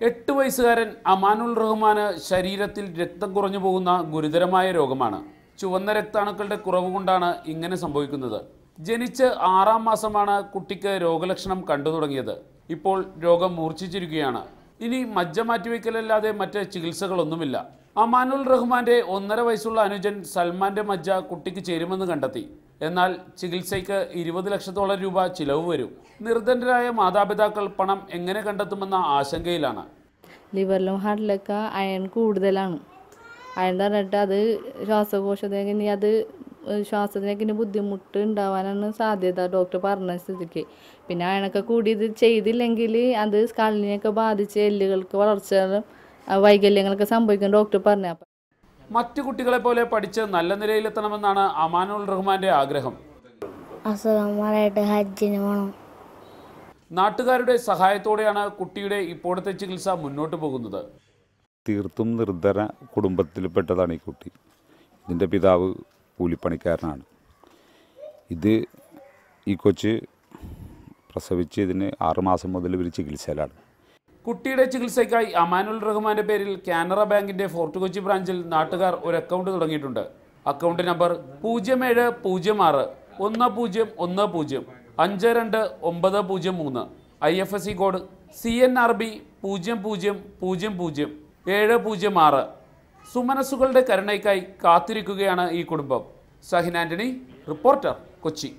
8 വയസ്സുകാരൻ അമാനുൽ റഹ്മാന് ശരീരത്തിൽ രക്തം കുറഞ്ഞു പോകുന്ന ഗുരുതരമായ രോഗമാണ്. ചുവന്ന രക്താണുക്കളുടെ കുറവ് കൊണ്ടാണ് ഇങ്ങനെ സംഭവിക്കുന്നത്. ജനിച്ച് 6-ാം മാസമാണ് കുട്ടിക്ക് രോഗലക്ഷണം കണ്ടു തുടങ്ങിയത്. ഇപ്പോൾ രോഗം മൂർച്ഛിച്ചിരിക്കുകയാണ്. ഇനി മജ്ജ മാറ്റിവെക്കലല്ലാതെ മറ്റ് ചികിത്സകളൊന്നുമില്ല. അമാനുൽ റഹ്മാന്റെ 1.5 വയസ്സുള്ള അനുജൻ സൽമാന്റെ മജ്ജ കുട്ടിക്ക് ചേരുമെന്ന് കണ്ടെത്തി. എന്നാൽ ചികിത്സയ്ക്ക് 20 ലക്ഷത്തോളം രൂപ ചിലവ് വരും. നിർധനരായ മാതാപിതാക്കൾ പണം എങ്ങനെ കണ്ടെത്തുമെന്ന ആശങ്കയിലാണ്. ലിവറിലും ഹാർട്ടിലൊക്കെ അയൺ കൂടുതലാണ്. അയൺ പറഞ്ഞിട്ട് അത് ശ്വാസത്തിനൊക്കെ ബുദ്ധിമുട്ട് ഉണ്ടാവാനാണ് സാധ്യത ഡോക്ടർ പറഞ്ഞ സ്ഥിതിക്ക്. പിന്നെ അയണൊക്കെ കൂടി ഇത് ചെയ്തില്ലെങ്കിൽ അത് സ്കള്ളിനെയൊക്കെ ബാധിച്ച് എല്ലുകൾക്ക് വളർച്ചകളും വൈകല്യങ്ങളൊക്കെ സംഭവിക്കും ഡോക്ടർ പറഞ്ഞു. മറ്റു കുട്ടികളെ പോലെ പഠിച്ച് നല്ല നിലയിലെത്തണമെന്നാണ് അമാനുൽ റഹ്മാന്റെ ആഗ്രഹം. നാട്ടുകാരുടെ സഹായത്തോടെയാണ് കുട്ടിയുടെ ഇപ്പോഴത്തെ ചികിത്സ മുന്നോട്ട് പോകുന്നത്. തീർത്തും നിർധന കുടുംബത്തിൽപ്പെട്ടതാണ് ഈ കുട്ടി. ഇതിൻ്റെ പിതാവ് കൂലിപ്പണിക്കാരനാണ്. ഈ കൊച്ച് പ്രസവിച്ച് ഇതിന് 6 മാസം മുതൽ ഇവർ ചികിത്സയിലാണ്. കുട്ടിയുടെ ചികിത്സയ്ക്കായി അമാനുൽ റഹ്മാന്റെ പേരിൽ കാനറ ബാങ്കിന്റെ ഫോർട്ട് കൊച്ചി ബ്രാഞ്ചിൽ നാട്ടുകാർ ഒരു അക്കൗണ്ട് തുടങ്ങിയിട്ടുണ്ട്. Account number 070610105293. IFSC code CNRB 0000706. സുമനസ്സുകളുടെ കരുണയ്ക്കായി കാത്തിരിക്കുകയാണ് ഈ കുടുംബം. സഹിൻ ആന്റണി, റിപ്പോർട്ടർ, കൊച്ചി.